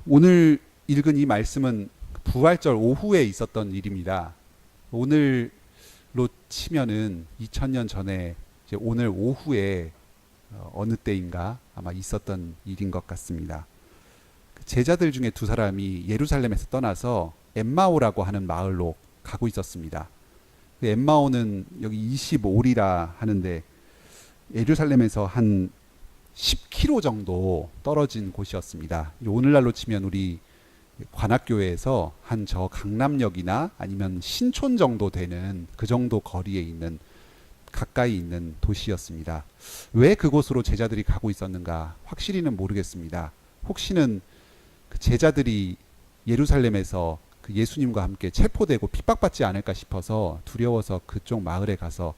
오늘 읽은 이 말씀은 부활절 오후에 있었던 일입니다. 오늘로 치면은 2000년 전에 이제 오늘 오후에 어느 때인가 아마 있었던 일인 것 같습니다. 그 제자들 중에 두 사람이 예루살렘에서 떠나서 엠마오라고 하는 마을로 가고 있었습니다. 그 엠마오는 여기 25리라 하는데 예루살렘에서 한 10km 정도 떨어진 곳이었습니다. 오늘날로 치면 우리 관악교회에서 한 저 강남역이나 아니면 신촌 정도 되는 그 정도 거리에 있는 가까이 있는 도시였습니다. 왜 그곳으로 제자들이 가고 있었는가 확실히는 모르겠습니다. 혹시는 그 제자들이 예루살렘에서 그 예수님과 함께 체포되고 핍박받지 않을까 싶어서 두려워서 그쪽 마을에 가서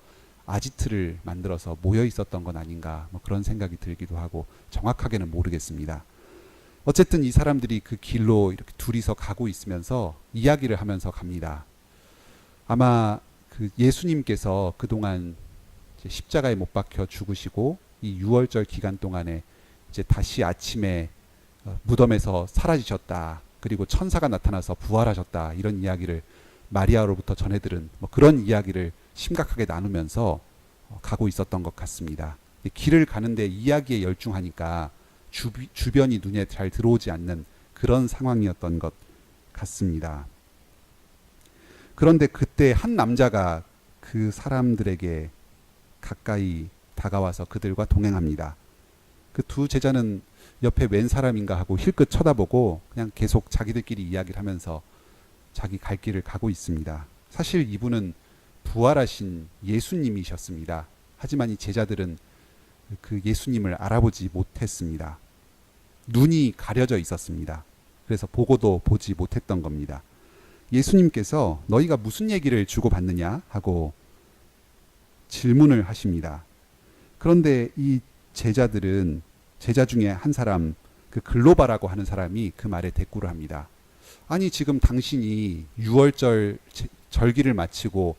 아지트를 만들어서 모여 있었던 건 아닌가 뭐 그런 생각이 들기도 하고 정확하게는 모르겠습니다. 어쨌든 이 사람들이 그 길로 이렇게 둘이서 가고 있으면서 이야기를 하면서 갑니다. 아마 그 예수님께서 그동안 이제 십자가에 못 박혀 죽으시고 이 유월절 기간 동안에 이제 다시 아침에 무덤에서 사라지셨다. 그리고 천사가 나타나서 부활하셨다. 이런 이야기를 마리아로부터 전해들은 뭐 그런 이야기를 심각하게 나누면서 가고 있었던 것 같습니다. 길을 가는데 이야기에 열중하니까 주변이 눈에 잘 들어오지 않는 그런 상황이었던 것 같습니다. 그런데 그때 한 남자가 그 사람들에게 가까이 다가와서 그들과 동행합니다. 그 두 제자는 옆에 웬 사람인가 하고 힐끗 쳐다보고 그냥 계속 자기들끼리 이야기를 하면서 자기 갈 길을 가고 있습니다. 사실 이분은 부활하신 예수님이셨습니다. 하지만 이 제자들은 그 예수님을 알아보지 못했습니다. 눈이 가려져 있었습니다. 그래서 보고도 보지 못했던 겁니다. 예수님께서 너희가 무슨 얘기를 주고받느냐 하고 질문을 하십니다. 그런데 이 제자들은 제자 중에 한 사람 그 글로바라고 하는 사람이 그 말에 대꾸를 합니다. 아니 지금 당신이 유월절 절기를 마치고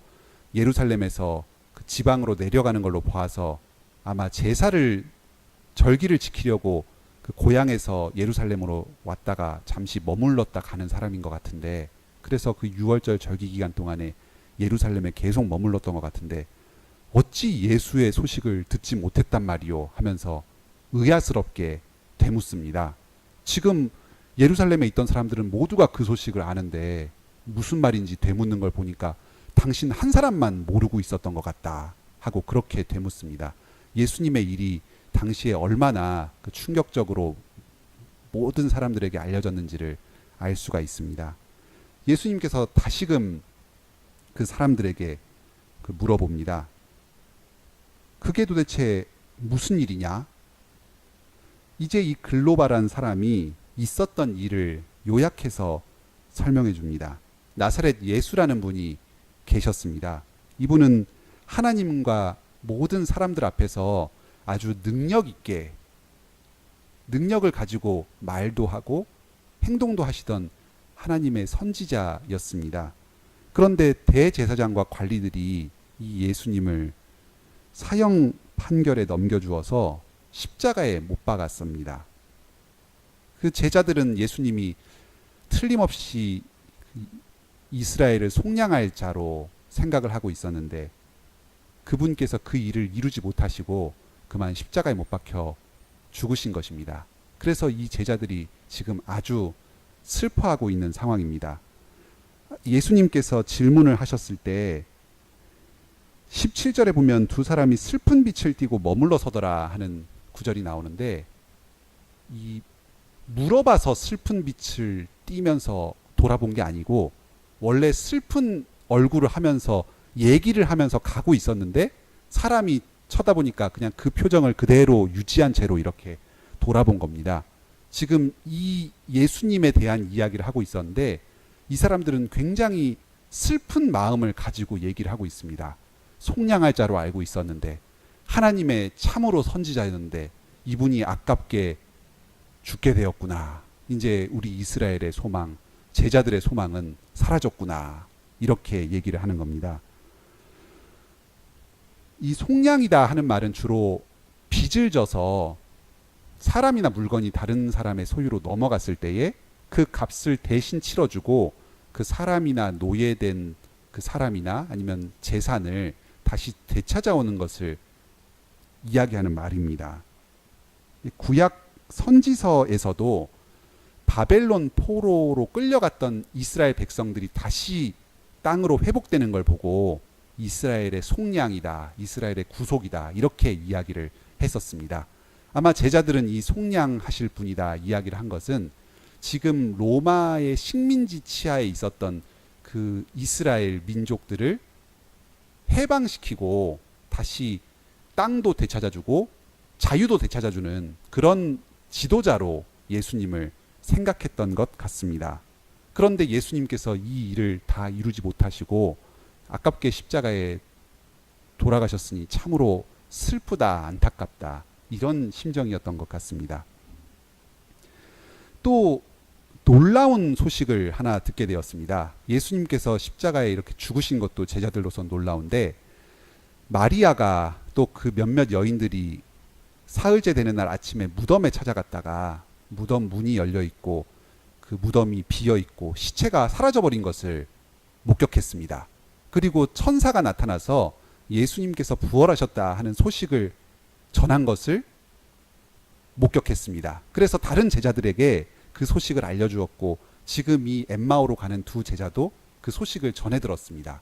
예루살렘에서 그 지방으로 내려가는 걸로 봐서 아마 제사를 절기를 지키려고 그 고향에서 예루살렘으로 왔다가 잠시 머물렀다 가는 사람인 것 같은데 그래서 그 유월절 절기 기간 동안에 예루살렘에 계속 머물렀던 것 같은데 어찌 예수의 소식을 듣지 못했단 말이오 하면서 의아스럽게 되묻습니다. 지금 예루살렘에 있던 사람들은 모두가 그 소식을 아는데 무슨 말인지 되묻는 걸 보니까 당신 한 사람만 모르고 있었던 것 같다 하고 그렇게 되묻습니다. 예수님의 일이 당시에 얼마나 그 충격적으로 모든 사람들에게 알려졌는지를 알 수가 있습니다. 예수님께서 다시금 그 사람들에게 그 물어봅니다. 그게 도대체 무슨 일이냐? 이제 이 글로바란 사람이 있었던 일을 요약해서 설명해 줍니다. 나사렛 예수라는 분이 계셨습니다. 이분은 하나님과 모든 사람들 앞에서 아주 능력 있게 능력을 가지고 말도 하고 행동도 하시던 하나님의 선지자였습니다. 그런데 대제사장과 관리들이 이 예수님을 사형 판결에 넘겨주어서 십자가에 못 박았습니다. 그 제자들은 예수님이 틀림없이 이스라엘을 속량할 자로 생각을 하고 있었는데 그분께서 그 일을 이루지 못하시고 그만 십자가에 못 박혀 죽으신 것입니다. 그래서 이 제자들이 지금 아주 슬퍼하고 있는 상황입니다. 예수님께서 질문을 하셨을 때 17절에 보면 두 사람이 슬픈 빛을 띠고 머물러 서더라 하는 구절이 나오는데 이 물어봐서 슬픈 빛을 띠면서 돌아본 게 아니고 원래 슬픈 얼굴을 하면서 얘기를 하면서 가고 있었는데 사람이 쳐다보니까 그냥 그 표정을 그대로 유지한 채로 이렇게 돌아본 겁니다. 지금 이 예수님에 대한 이야기를 하고 있었는데 이 사람들은 굉장히 슬픈 마음을 가지고 얘기를 하고 있습니다. 속량할 자로 알고 있었는데 하나님의 참으로 선지자였는데 이분이 아깝게 죽게 되었구나. 이제 우리 이스라엘의 소망, 제자들의 소망은 사라졌구나. 이렇게 얘기를 하는 겁니다. 이 속량이다 하는 말은 주로 빚을 져서 사람이나 물건이 다른 사람의 소유로 넘어갔을 때에 그 값을 대신 치러주고 그 사람이나 노예된 그 사람이나 아니면 재산을 다시 되찾아오는 것을 이야기하는 말입니다. 구약 선지서에서도 바벨론 포로로 끌려갔던 이스라엘 백성들이 다시 땅으로 회복되는 걸 보고 이스라엘의 속량이다, 이스라엘의 구속이다, 이렇게 이야기를 했었습니다. 아마 제자들은 이 속량하실 분이다 이야기를 한 것은 지금 로마의 식민지 치하에 있었던 그 이스라엘 민족들을 해방시키고 다시 땅도 되찾아주고 자유도 되찾아주는 그런 지도자로 예수님을 생각했던 것 같습니다. 그런데 예수님께서 이 일을 다 이루지 못하시고 아깝게 십자가에 돌아가셨으니 참으로 슬프다, 안타깝다, 이런 심정이었던 것 같습니다. 또 놀라운 소식을 하나 듣게 되었습니다. 예수님께서 십자가에 이렇게 죽으신 것도 제자들로서 놀라운데 마리아가 또 그 몇몇 여인들이 사흘째 되는 날 아침에 무덤에 찾아갔다가 무덤 문이 열려 있고 그 무덤이 비어 있고 시체가 사라져 버린 것을 목격했습니다. 그리고 천사가 나타나서 예수님께서 부활하셨다 하는 소식을 전한 것을 목격했습니다. 그래서 다른 제자들에게 그 소식을 알려주었고 지금 이 엠마오로 가는 두 제자도 그 소식을 전해 들었습니다.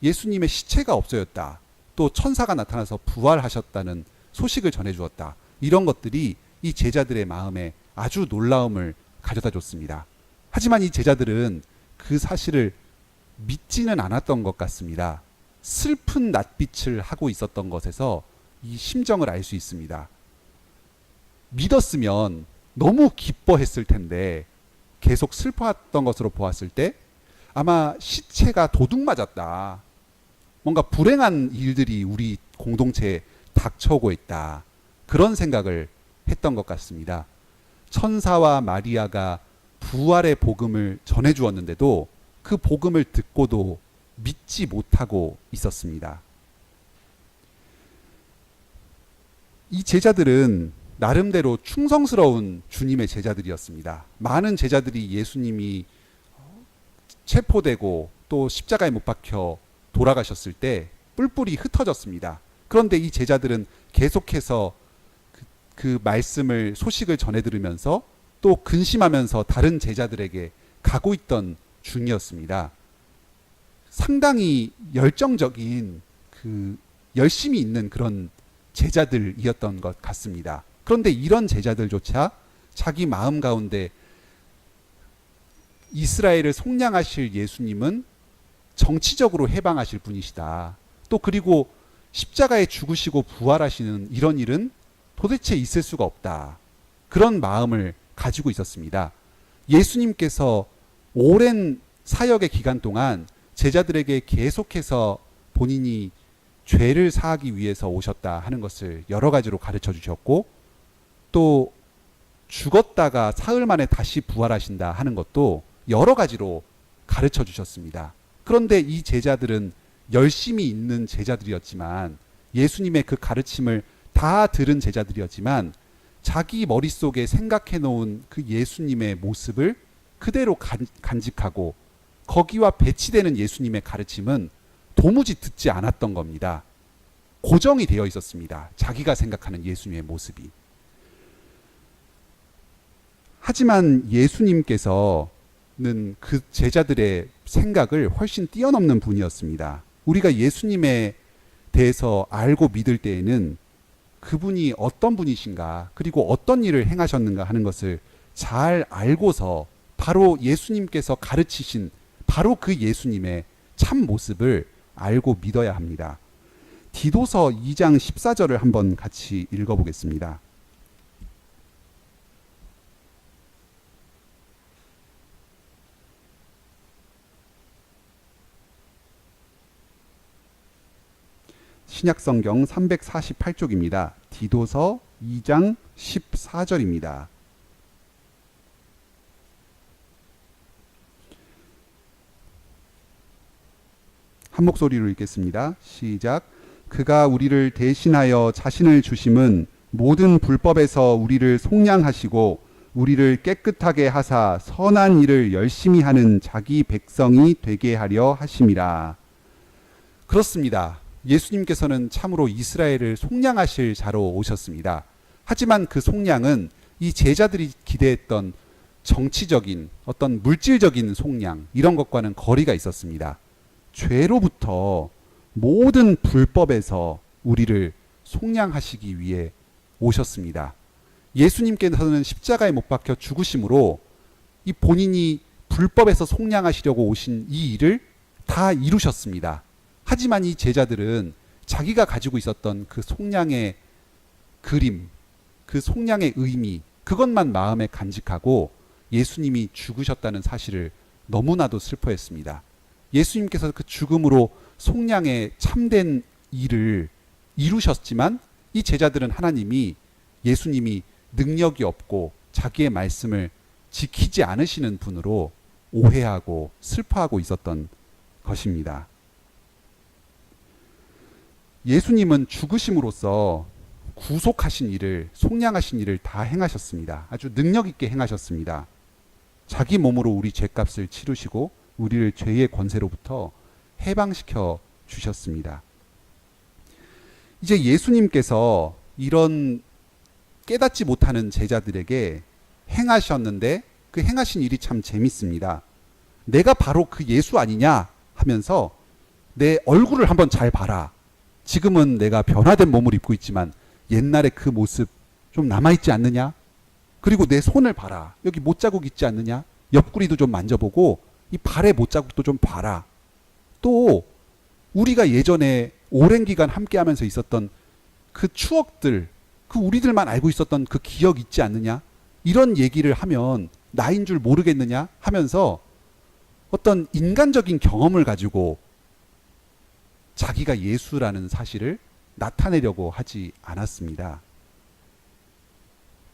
예수님의 시체가 없어졌다. 또 천사가 나타나서 부활하셨다는 소식을 전해 주었다. 이런 것들이 이 제자들의 마음에 아주 놀라움을 가져다 줬습니다. 하지만 이 제자들은 그 사실을 믿지는 않았던 것 같습니다. 슬픈 낯빛을 하고 있었던 것에서 이 심정을 알 수 있습니다. 믿었으면 너무 기뻐했을 텐데 계속 슬퍼했던 것으로 보았을 때 아마 시체가 도둑 맞았다, 뭔가 불행한 일들이 우리 공동체에 닥쳐오고 있다, 그런 생각을 했던 것 같습니다. 천사와 마리아가 부활의 복음을 전해주었는데도 그 복음을 듣고도 믿지 못하고 있었습니다. 이 제자들은 나름대로 충성스러운 주님의 제자들이었습니다. 많은 제자들이 예수님이 체포되고 또 십자가에 못 박혀 돌아가셨을 때 뿔뿔이 흩어졌습니다. 그런데 이 제자들은 계속해서 그 말씀을 소식을 전해 들으면서 또 근심하면서 다른 제자들에게 가고 있던 중이었습니다. 상당히 열정적인 그 열심히 있는 그런 제자들이었던 것 같습니다. 그런데 이런 제자들조차 자기 마음 가운데 이스라엘을 속량하실 예수님은 정치적으로 해방하실 분이시다, 또 그리고 십자가에 죽으시고 부활하시는 이런 일은 도대체 있을 수가 없다, 그런 마음을 가지고 있었습니다. 예수님께서 오랜 사역의 기간 동안 제자들에게 계속해서 본인이 죄를 사하기 위해서 오셨다 하는 것을 여러 가지로 가르쳐 주셨고 또 죽었다가 사흘 만에 다시 부활하신다 하는 것도 여러 가지로 가르쳐 주셨습니다. 그런데 이 제자들은 열심히 있는 제자들이었지만 예수님의 그 가르침을 다 들은 제자들이었지만 자기 머릿속에 생각해 놓은 그 예수님의 모습을 그대로 간직하고 거기와 배치되는 예수님의 가르침은 도무지 듣지 않았던 겁니다. 고정이 되어 있었습니다. 자기가 생각하는 예수님의 모습이. 하지만 예수님께서는 그 제자들의 생각을 훨씬 뛰어넘는 분이었습니다. 우리가 예수님에 대해서 알고 믿을 때에는 그분이 어떤 분이신가, 그리고 어떤 일을 행하셨는가 하는 것을 잘 알고서 바로 예수님께서 가르치신 바로 그 예수님의 참 모습을 알고 믿어야 합니다. 디도서 2장 14절을 한번 같이 읽어보겠습니다. 신약성경 348쪽입니다. 디도서 2장 14절입니다. 한 목소리로 읽겠습니다. 시작. 그가 우리를 대신하여 자신을 주심은 모든 불법에서 우리를 속량하시고 우리를 깨끗하게 하사 선한 일을 열심히 하는 자기 백성이 되게 하려 하심이라. 그렇습니다. 예수님께서는 참으로 이스라엘을 속량하실 자로 오셨습니다. 하지만 그 속량은 이 제자들이 기대했던 정치적인 어떤 물질적인 속량, 이런 것과는 거리가 있었습니다. 죄로부터, 모든 불법에서 우리를 속량하시기 위해 오셨습니다. 예수님께서는 십자가에 못 박혀 죽으심으로 이 본인이 불법에서 속량하시려고 오신 이 일을 다 이루셨습니다. 하지만 이 제자들은 자기가 가지고 있었던 그 속량의 그림, 그 속량의 의미, 그것만 마음에 간직하고 예수님이 죽으셨다는 사실을 너무나도 슬퍼했습니다. 예수님께서 그 죽음으로 속량의 참된 일을 이루셨지만 이 제자들은 하나님이, 예수님이 능력이 없고 자기의 말씀을 지키지 않으시는 분으로 오해하고 슬퍼하고 있었던 것입니다. 예수님은 죽으심으로써 구속하신 일을, 속량하신 일을 다 행하셨습니다. 아주 능력 있게 행하셨습니다. 자기 몸으로 우리 죄값을 치르시고 우리를 죄의 권세로부터 해방시켜 주셨습니다. 이제 예수님께서 이런 깨닫지 못하는 제자들에게 행하셨는데 그 행하신 일이 참 재밌습니다. 내가 바로 그 예수 아니냐 하면서 내 얼굴을 한번 잘 봐라. 지금은 내가 변화된 몸을 입고 있지만 옛날에 그 모습 좀 남아있지 않느냐? 그리고 내 손을 봐라. 여기 못자국 있지 않느냐? 옆구리도 좀 만져보고 이 발의 못자국도 좀 봐라. 또 우리가 예전에 오랜 기간 함께 하면서 있었던 그 추억들, 그 우리들만 알고 있었던 그 기억 있지 않느냐? 이런 얘기를 하면 나인 줄 모르겠느냐? 하면서 어떤 인간적인 경험을 가지고 자기가 예수라는 사실을 나타내려고 하지 않았습니다.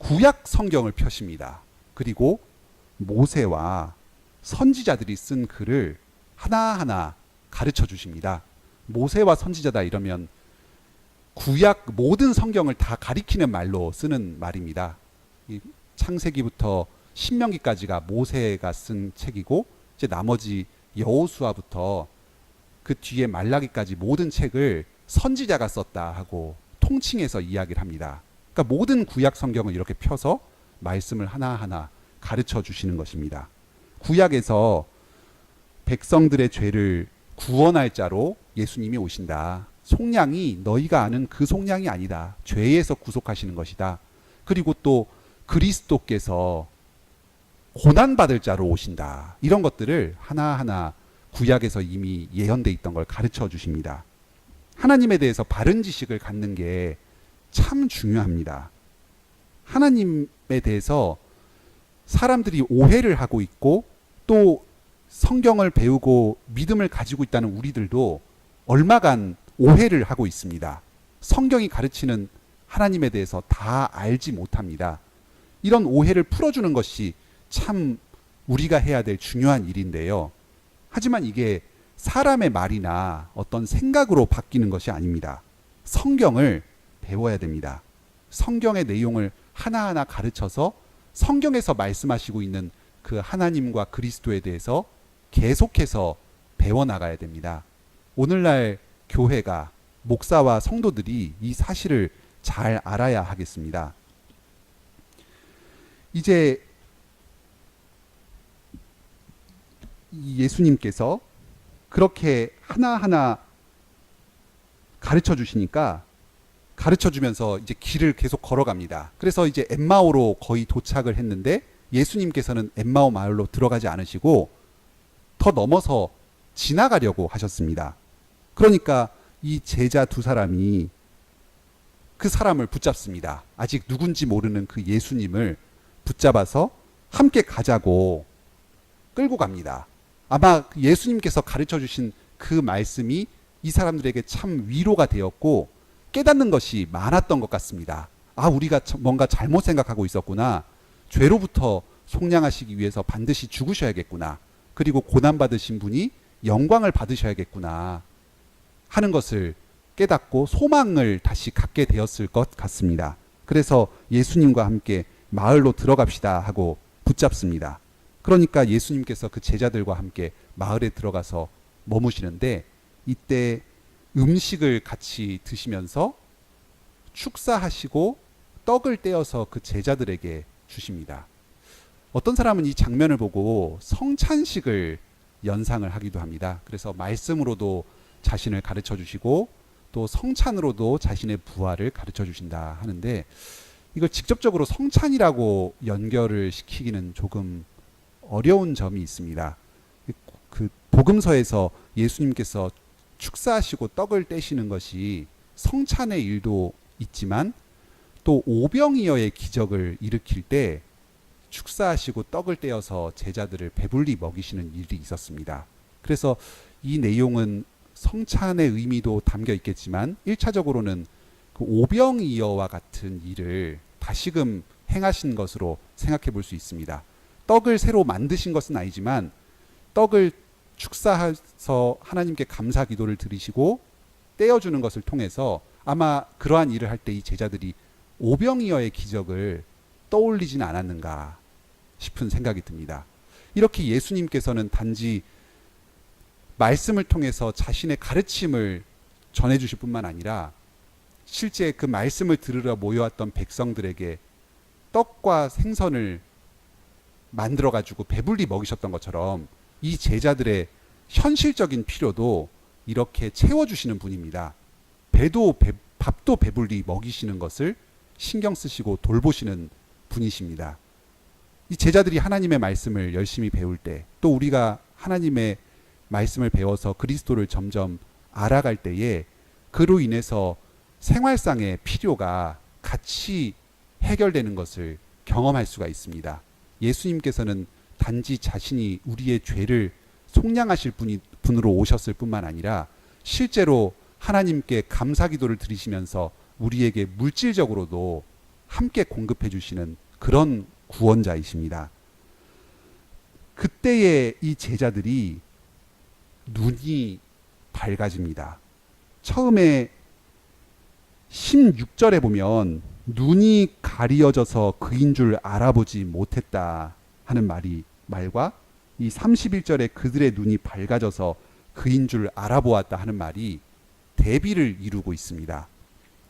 구약 성경을 펴십니다. 그리고 모세와 선지자들이 쓴 글을 하나하나 가르쳐 주십니다. 모세와 선지자다 이러면 구약 모든 성경을 다 가리키는 말로 쓰는 말입니다. 이 창세기부터 신명기까지가 모세가 쓴 책이고 이제 나머지 여호수아부터 그 뒤에 말라기까지 모든 책을 선지자가 썼다 하고 통칭해서 이야기를 합니다. 그러니까 모든 구약 성경을 이렇게 펴서 말씀을 하나하나 가르쳐 주시는 것입니다. 구약에서 백성들의 죄를 구원할 자로 예수님이 오신다. 속량이 너희가 아는 그 속량이 아니다. 죄에서 구속하시는 것이다. 그리고 또 그리스도께서 고난받을 자로 오신다. 이런 것들을 하나하나 구약에서 이미 예언돼 있던 걸 가르쳐 주십니다. 하나님에 대해서 바른 지식을 갖는 게 참 중요합니다. 하나님에 대해서 사람들이 오해를 하고 있고 또 성경을 배우고 믿음을 가지고 있다는 우리들도 얼마간 오해를 하고 있습니다. 성경이 가르치는 하나님에 대해서 다 알지 못합니다. 이런 오해를 풀어주는 것이 참 우리가 해야 될 중요한 일인데요. 하지만 이게 사람의 말이나 어떤 생각으로 바뀌는 것이 아닙니다. 성경을 배워야 됩니다. 성경의 내용을 하나하나 가르쳐서 성경에서 말씀하시고 있는 그 하나님과 그리스도에 대해서 계속해서 배워나가야 됩니다. 오늘날 교회가, 목사와 성도들이 이 사실을 잘 알아야 하겠습니다. 이제 예수님께서 그렇게 하나하나 가르쳐 주시니까 가르쳐 주면서 이제 길을 계속 걸어갑니다. 그래서 이제 엠마오로 거의 도착을 했는데 예수님께서는 엠마오 마을로 들어가지 않으시고 더 넘어서 지나가려고 하셨습니다. 그러니까 이 제자 두 사람이 그 사람을 붙잡습니다. 아직 누군지 모르는 그 예수님을 붙잡아서 함께 가자고 끌고 갑니다. 아마 예수님께서 가르쳐 주신 그 말씀이 이 사람들에게 참 위로가 되었고 깨닫는 것이 많았던 것 같습니다. 아, 우리가 뭔가 잘못 생각하고 있었구나. 죄로부터 속량하시기 위해서 반드시 죽으셔야겠구나. 그리고 고난받으신 분이 영광을 받으셔야겠구나 하는 것을 깨닫고 소망을 다시 갖게 되었을 것 같습니다. 그래서 예수님과 함께 마을로 들어갑시다 하고 붙잡습니다. 그러니까 예수님께서 그 제자들과 함께 마을에 들어가서 머무시는데 이때 음식을 같이 드시면서 축사하시고 떡을 떼어서 그 제자들에게 주십니다. 어떤 사람은 이 장면을 보고 성찬식을 연상을 하기도 합니다. 그래서 말씀으로도 자신을 가르쳐 주시고 또 성찬으로도 자신의 부활을 가르쳐 주신다 하는데 이걸 직접적으로 성찬이라고 연결을 시키기는 조금 어려운 점이 있습니다. 그 복음서에서 예수님께서 축사하시고 떡을 떼시는 것이 성찬의 일도 있지만 또 오병이어의 기적을 일으킬 때 축사하시고 떡을 떼어서 제자들을 배불리 먹이시는 일이 있었습니다. 그래서 이 내용은 성찬의 의미도 담겨 있겠지만 1차적으로는 그 오병이어와 같은 일을 다시금 행하신 것으로 생각해 볼 수 있습니다. 떡을 새로 만드신 것은 아니지만 떡을 축사해서 하나님께 감사 기도를 드리시고 떼어주는 것을 통해서 아마 그러한 일을 할 때 이 제자들이 오병이어의 기적을 떠올리지는 않았는가 싶은 생각이 듭니다. 이렇게 예수님께서는 단지 말씀을 통해서 자신의 가르침을 전해주실 뿐만 아니라 실제 그 말씀을 들으러 모여왔던 백성들에게 떡과 생선을 만들어가지고 배불리 먹이셨던 것처럼 이 제자들의 현실적인 필요도 이렇게 채워주시는 분입니다. 밥도 배불리 먹이시는 것을 신경 쓰시고 돌보시는 분이십니다. 이 제자들이 하나님의 말씀을 열심히 배울 때 또 우리가 하나님의 말씀을 배워서 그리스도를 점점 알아갈 때에 그로 인해서 생활상의 필요가 같이 해결되는 것을 경험할 수가 있습니다. 예수님께서는 단지 자신이 우리의 죄를 속량하실 분으로 오셨을 뿐만 아니라 실제로 하나님께 감사 기도를 드리시면서 우리에게 물질적으로도 함께 공급해 주시는 그런 구원자이십니다. 그때의 이 제자들이 눈이 밝아집니다. 처음에 16절에 보면 눈이 가리어져서 그인 줄 알아보지 못했다 하는 말과 이 31절에 그들의 눈이 밝아져서 그인 줄 알아보았다 하는 말이 대비를 이루고 있습니다.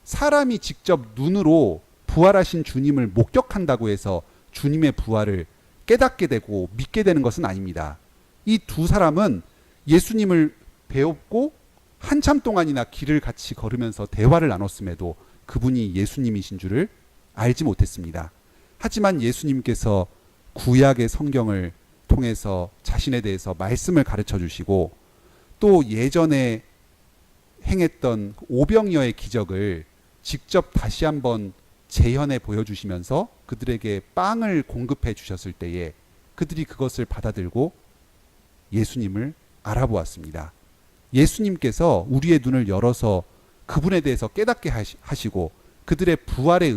사람이 직접 눈으로 부활하신 주님을 목격한다고 해서 주님의 부활을 깨닫게 되고 믿게 되는 것은 아닙니다. 이 두 사람은 예수님을 배웠고 한참 동안이나 길을 같이 걸으면서 대화를 나눴음에도 그분이 예수님이신 줄을 알지 못했습니다. 하지만 예수님께서 구약의 성경을 통해서 자신에 대해서 말씀을 가르쳐 주시고 또 예전에 행했던 오병이어의 기적을 직접 다시 한번 재현해 보여주시면서 그들에게 빵을 공급해 주셨을 때에 그들이 그것을 받아들고 예수님을 알아보았습니다. 예수님께서 우리의 눈을 열어서 그분에 대해서 깨닫게 하시고 그분의 부활의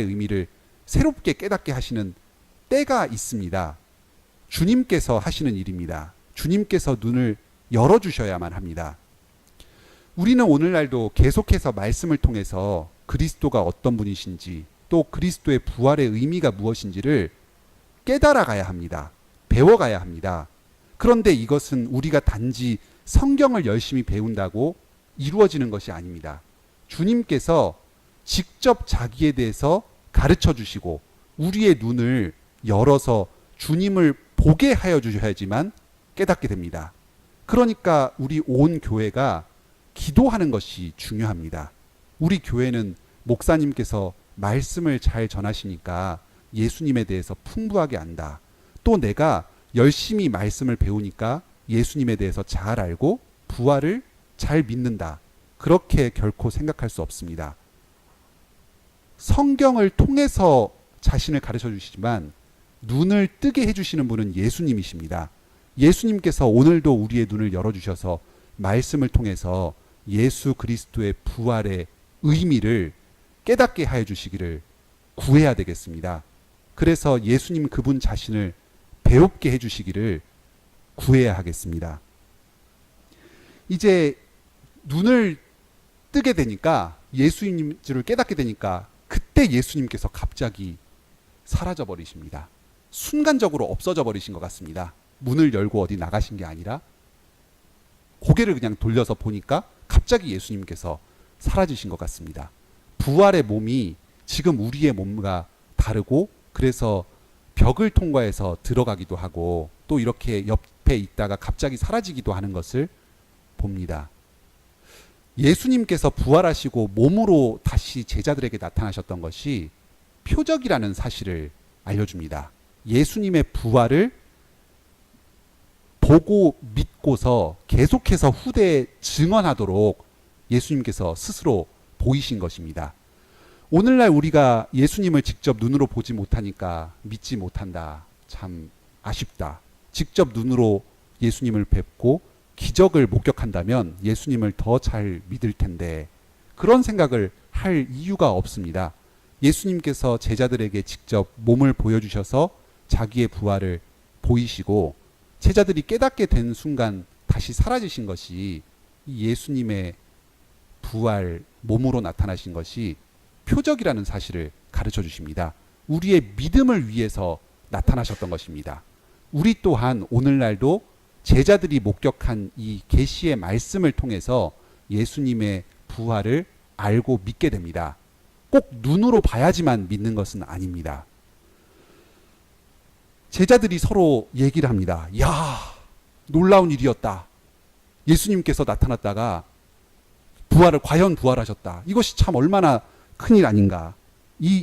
의미를 새롭게 깨닫게 하시는 때가 있습니다. 주님께서 하시는 일입니다. 주님께서 눈을 열어주셔야만 합니다. 우리는 오늘날도 계속해서 말씀을 통해서 그리스도가 어떤 분이신지 또 그리스도의 부활의 의미가 무엇인지를 깨달아가야 합니다. 배워가야 합니다. 그런데 이것은 우리가 단지 성경을 열심히 배운다고 이루어지는 것이 아닙니다. 주님께서 직접 자기에 대해서 가르쳐 주시고 우리의 눈을 열어서 주님을 보게 하여 주셔야지만 깨닫게 됩니다. 그러니까 우리 온 교회가 기도하는 것이 중요합니다. 우리 교회는 목사님께서 말씀을 잘 전하시니까 예수님에 대해서 풍부하게 안다. 또 내가 열심히 말씀을 배우니까 예수님에 대해서 잘 알고 부활을 잘 믿는다. 그렇게 결코 생각할 수 없습니다. 성경을 통해서 자신을 가르쳐 주시지만 눈을 뜨게 해주시는 분은 예수님이십니다. 예수님께서 오늘도 우리의 눈을 열어주셔서 말씀을 통해서 예수 그리스도의 부활의 의미를 깨닫게 하여 주시기를 구해야 되겠습니다. 그래서 예수님 그분 자신을 배웁게 해주시기를 구해야 하겠습니다. 이제 눈을 뜨게 되니까 예수님을 깨닫게 되니까 그때 그때 예수님께서 갑자기 사라져 버리십니다. 순간적으로 없어져 버리신 것 같습니다. 문을 열고 어디 나가신 게 아니라 고개를 그냥 돌려서 보니까 갑자기 예수님께서 사라지신 것 같습니다. 부활의 몸이 지금 우리의 몸과 다르고, 그래서 벽을 통과해서 들어가기도 하고 또 이렇게 옆에 있다가 갑자기 사라지기도 하는 것을 봅니다. 예수님께서 부활하시고 몸으로 다시 제자들에게 나타나셨던 것이 표적이라는 사실을 알려줍니다. 예수님의 부활을 보고 믿고서 계속해서 후대에 증언하도록 예수님께서 스스로 보이신 것입니다. 오늘날 우리가 예수님을 직접 눈으로 보지 못하니까 믿지 못한다. 참 아쉽다. 직접 눈으로 예수님을 뵙고 기적을 목격한다면 예수님을 더 잘 믿을 텐데, 그런 생각을 할 이유가 없습니다. 예수님께서 제자들에게 직접 몸을 보여주셔서 자기의 부활을 보이시고 제자들이 깨닫게 된 순간 다시 사라지신 것이, 이 예수님의 부활 몸으로 나타나신 것이 표적이라는 사실을 가르쳐 주십니다. 우리의 믿음을 위해서 나타나셨던 것입니다. 우리 또한 오늘날도 제자들이 목격한 이 계시의 말씀을 통해서 예수님의 부활을 알고 믿게 됩니다. 꼭 눈으로 봐야지만 믿는 것은 아닙니다. 제자들이 서로 얘기를 합니다. 야, 놀라운 일이었다. 예수님께서 나타났다가 과연 부활하셨다. 이것이 참 얼마나 큰일 아닌가.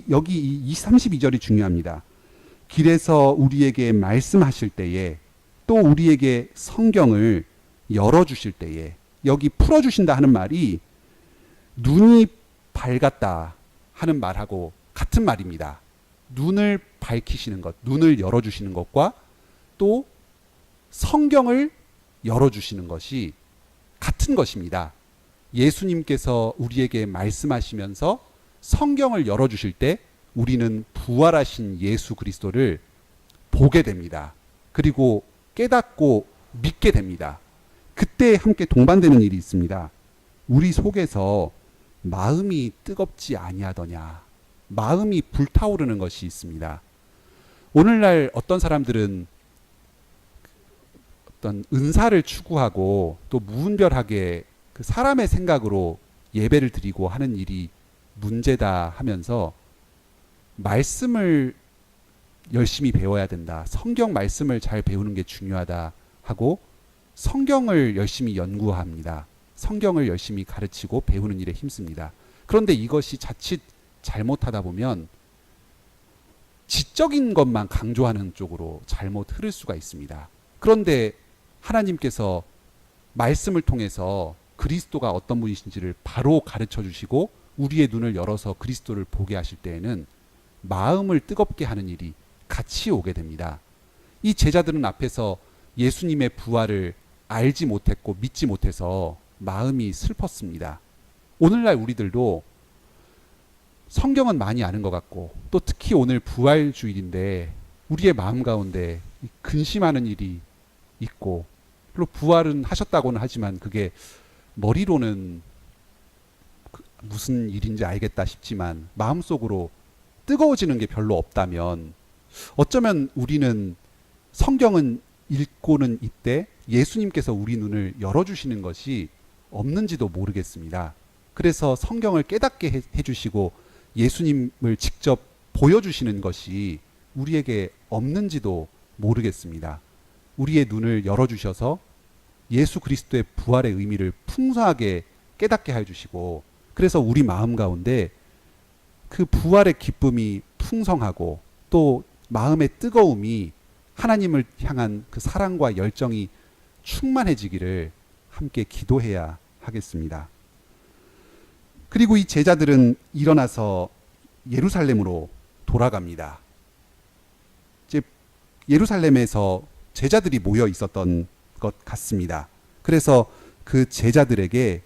여기 이 32절이 중요합니다. 길에서 우리에게 말씀하실 때에, 또 우리에게 성경을 열어주실 때에, 여기 풀어주신다 하는 말이 눈이 밝았다 하는 말하고 같은 말입니다. 눈을 밝히시는 것, 눈을 열어주시는 것과 또 성경을 열어주시는 것이 같은 것입니다. 예수님께서 우리에게 말씀하시면서 성경을 열어주실 때 우리는 부활하신 예수 그리스도를 보게 됩니다. 그리고 깨닫고 믿게 됩니다. 그때 함께 동반되는 일이 있습니다. 우리 속에서 마음이 뜨겁지 아니하더냐, 마음이 불타오르는 것이 있습니다. 오늘날 어떤 사람들은 어떤 은사를 추구하고 또 무분별하게 그 사람의 생각으로 예배를 드리고 하는 일이 문제다 하면서 말씀을 열심히 배워야 된다, 성경 말씀을 잘 배우는 게 중요하다 하고 성경을 열심히 연구합니다. 성경을 열심히 가르치고 배우는 일에 힘씁니다. 그런데 이것이 자칫 잘못하다 보면 지적인 것만 강조하는 쪽으로 잘못 흐를 수가 있습니다. 그런데 하나님께서 말씀을 통해서 그리스도가 어떤 분이신지를 바로 가르쳐 주시고 우리의 눈을 열어서 그리스도를 보게 하실 때에는 마음을 뜨겁게 하는 일이 같이 오게 됩니다. 이 제자들은 앞에서 예수님의 부활을 알지 못했고 믿지 못해서 마음이 슬펐습니다. 오늘날 우리들도 성경은 많이 아는 것 같고 또 특히 오늘 부활 주일인데 우리의 마음 가운데 근심하는 일이 있고, 물론 부활은 하셨다고는 하지만 그게 머리로는 무슨 일인지 알겠다 싶지만 마음속으로 뜨거워지는 게 별로 없다면, 어쩌면 우리는 성경은 읽고는 있되 예수님께서 우리 눈을 열어주시는 것이 없는지도 모르겠습니다. 그래서 성경을 깨닫게 해주시고 예수님을 직접 보여주시는 것이 우리에게 없는지도 모르겠습니다. 우리의 눈을 열어주셔서 예수 그리스도의 부활의 의미를 풍성하게 깨닫게 해주시고, 그래서 우리 마음 가운데 그 부활의 기쁨이 풍성하고 또 마음의 뜨거움이 하나님을 향한 그 사랑과 열정이 충만해지기를 함께 기도해야 하겠습니다. 그리고 이 제자들은 일어나서 예루살렘으로 돌아갑니다. 이제 예루살렘에서 제자들이 모여 있었던 것 같습니다. 그래서 그 제자들이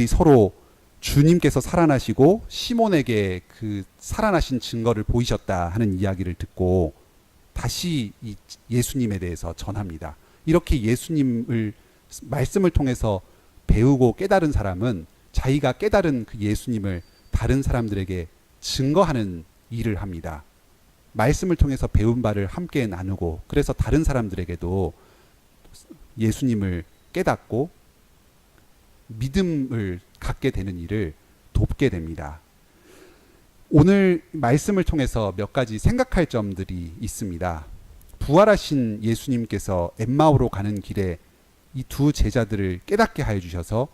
서로 주님께서 살아나시고 시몬에게 그 살아나신 증거를 보이셨다 하는 이야기를 듣고 다시 이 예수님에 대해서 전합니다. 이렇게 예수님을 말씀을 통해서 배우고 깨달은 사람은 자기가 깨달은 그 예수님을 다른 사람들에게 증거하는 일을 합니다. 말씀을 통해서 배운 바를 함께 나누고, 그래서 다른 사람들에게도 예수님을 깨닫고 믿음을 갖게 되는 일을 돕게 됩니다. 오늘 말씀을 통해서 몇 가지 생각할 점들이 있습니다. 부활하신 예수님께서 엠마오로 가는 길에 이 두 제자들을 깨닫게 하여 주셔서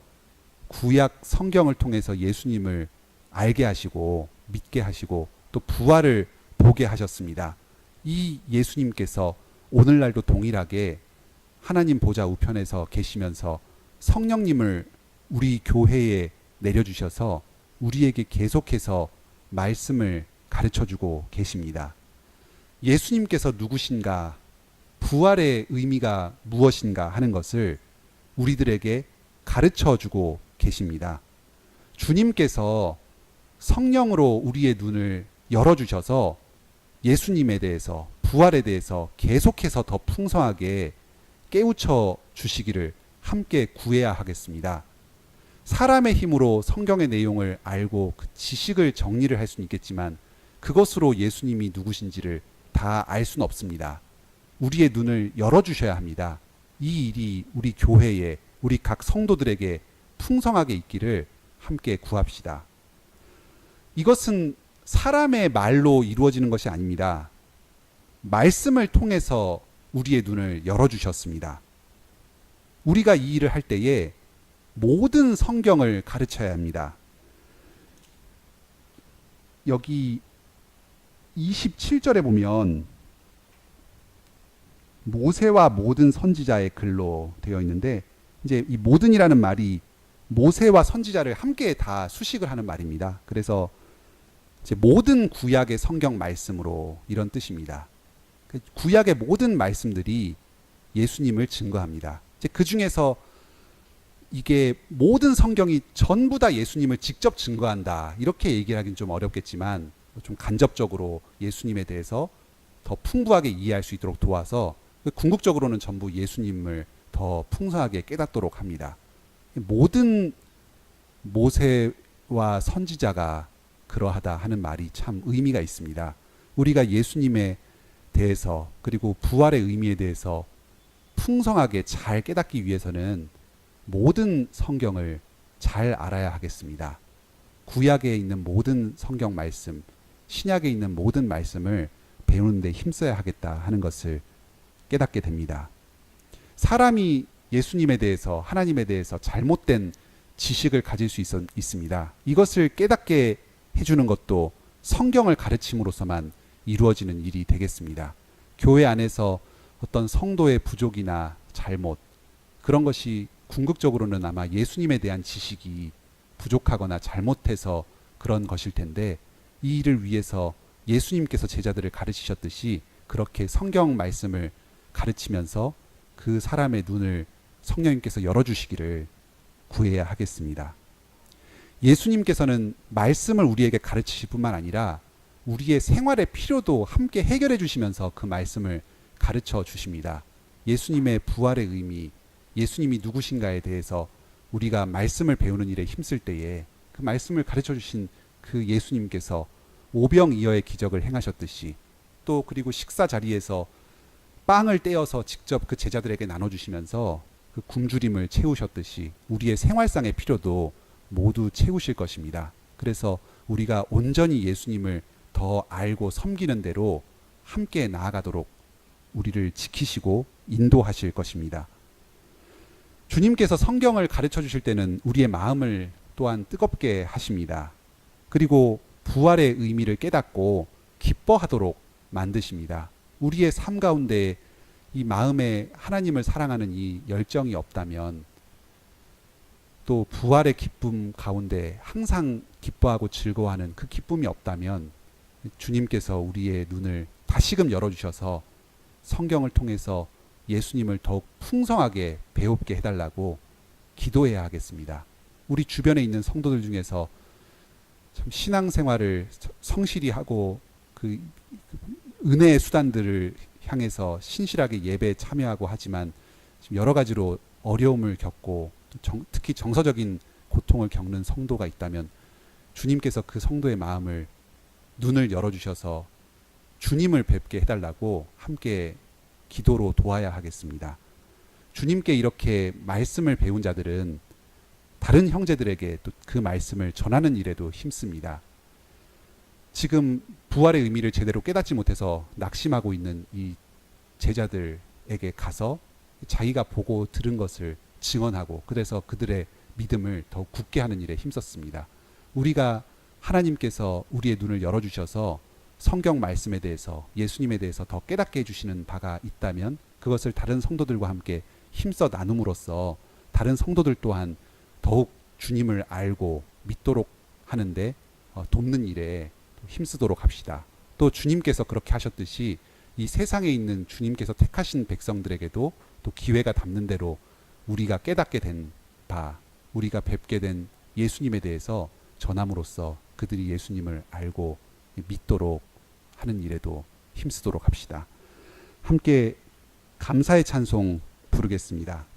구약 성경을 통해서 예수님을 알게 하시고 믿게 하시고 또 부활을 보게 하셨습니다. 이 예수님께서 오늘날도 동일하게 하나님 보좌 우편에서 계시면서 성령님을 우리 교회에 내려주셔서 우리에게 계속해서 말씀을 가르쳐주고 계십니다. 예수님께서 누구신가, 부활의 의미가 무엇인가 하는 것을 우리들에게 가르쳐주고 계십니다. 주님께서 성령으로 우리의 눈을 열어주셔서 예수님에 대해서, 부활에 대해서 계속해서 더 풍성하게 깨우쳐 주시기를 함께 구해야 하겠습니다. 사람의 힘으로 성경의 내용을 알고 그 지식을 정리를 할 수는 있겠지만 그것으로 예수님이 누구신지를 다 알 수는 없습니다. 우리의 눈을 열어주셔야 합니다. 이 일이 우리 교회에, 우리 각 성도들에게 풍성하게 있기를 함께 구합시다. 이것은 사람의 말로 이루어지는 것이 아닙니다. 말씀을 통해서 우리의 눈을 열어주셨습니다. 우리가 이 일을 할 때에 모든 성경을 가르쳐야 합니다. 여기 27절에 보면 모세와 모든 선지자의 글로 되어 있는데, 이제 이 모든이라는 말이 모세와 선지자를 함께 다 수식을 하는 말입니다. 그래서 이제 모든 구약의 성경 말씀으로 이런 뜻입니다. 구약의 모든 말씀들이 예수님을 증거합니다. 이제 그 중에서 이게 모든 성경이 전부 다 예수님을 직접 증거한다, 이렇게 얘기를 하긴 좀 어렵겠지만 좀 간접적으로 예수님에 대해서 더 풍부하게 이해할 수 있도록 도와서 궁극적으로는 전부 예수님을 더 풍성하게 깨닫도록 합니다. 모든 모세와 선지자가 그러하다 하는 말이 참 의미가 있습니다. 우리가 예수님에 대해서 그리고 부활의 의미에 대해서 풍성하게 잘 깨닫기 위해서는 모든 성경을 잘 알아야 하겠습니다. 구약에 있는 모든 성경 말씀, 신약에 있는 모든 말씀을 배우는 데 힘써야 하겠다 하는 것을 깨닫게 됩니다. 사람이 예수님에 대해서, 하나님에 대해서 잘못된 지식을 가질 수 있습니다. 이것을 깨닫게 해주는 것도 성경을 가르침으로서만 이루어지는 일이 되겠습니다. 교회 안에서 어떤 성도의 부족이나 잘못, 그런 것이 궁극적으로는 아마 예수님에 대한 지식이 부족하거나 잘못해서 그런 것일 텐데, 이 일을 위해서 예수님께서 제자들을 가르치셨듯이 그렇게 성경 말씀을 가르치면서 그 사람의 눈을 성령님께서 열어주시기를 구해야 하겠습니다. 예수님께서는 말씀을 우리에게 가르치실 뿐만 아니라 우리의 생활의 필요도 함께 해결해 주시면서 그 말씀을 가르쳐 주십니다. 예수님의 부활의 의미, 예수님이 누구신가에 대해서 우리가 말씀을 배우는 일에 힘쓸 때에 그 말씀을 가르쳐 주신 그 예수님께서 오병이어의 기적을 행하셨듯이, 또 그리고 식사 자리에서 빵을 떼어서 직접 그 제자들에게 나눠주시면서 그 굶주림을 채우셨듯이 우리의 생활상의 필요도 모두 채우실 것입니다. 그래서 우리가 온전히 예수님을 더 알고 섬기는 대로 함께 나아가도록 우리를 지키시고 인도하실 것입니다. 주님께서 성경을 가르쳐 주실 때는 우리의 마음을 또한 뜨겁게 하십니다. 그리고 부활의 의미를 깨닫고 기뻐하도록 만드십니다. 우리의 삶 가운데 이 마음에 하나님을 사랑하는 이 열정이 없다면, 또 부활의 기쁨 가운데 항상 기뻐하고 즐거워하는 그 기쁨이 없다면, 주님께서 우리의 눈을 다시금 열어주셔서 성경을 통해서 예수님을 더욱 풍성하게 배웁게 해달라고 기도해야 하겠습니다. 우리 주변에 있는 성도들 중에서 참 신앙생활을 성실히 하고 그 은혜의 수단들을 향해서 신실하게 예배에 참여하고 하지만 지금 여러 가지로 어려움을 겪고 특히 정서적인 고통을 겪는 성도가 있다면, 주님께서 그 성도의 마음을 눈을 열어주셔서 주님을 뵙게 해달라고 함께 기도로 도와야 하겠습니다. 주님께 이렇게 말씀을 배운 자들은 다른 형제들에게 또 그 말씀을 전하는 일에도 힘씁니다. 지금 부활의 의미를 제대로 깨닫지 못해서 낙심하고 있는 이 제자들에게 가서 자기가 보고 들은 것을 증언하고 그래서 그들의 믿음을 더욱 굳게 하는 일에 힘썼습니다. 우리가 하나님께서 우리의 눈을 열어주셔서 성경 말씀에 대해서 예수님에 대해서 더 깨닫게 해주시는 바가 있다면 그것을 다른 성도들과 함께 힘써 나눔으로써 다른 성도들 또한 더욱 주님을 알고 믿도록 하는데 돕는 일에 힘쓰도록 합시다. 또 주님께서 그렇게 하셨듯이 이 세상에 있는 주님께서 택하신 백성들에게도 또 기회가 닿는 대로 우리가 깨닫게 된 바, 우리가 뵙게 된 예수님에 대해서 전함으로써 그들이 예수님을 알고 믿도록 하는 일에도 힘쓰도록 합시다. 함께 감사의 찬송 부르겠습니다.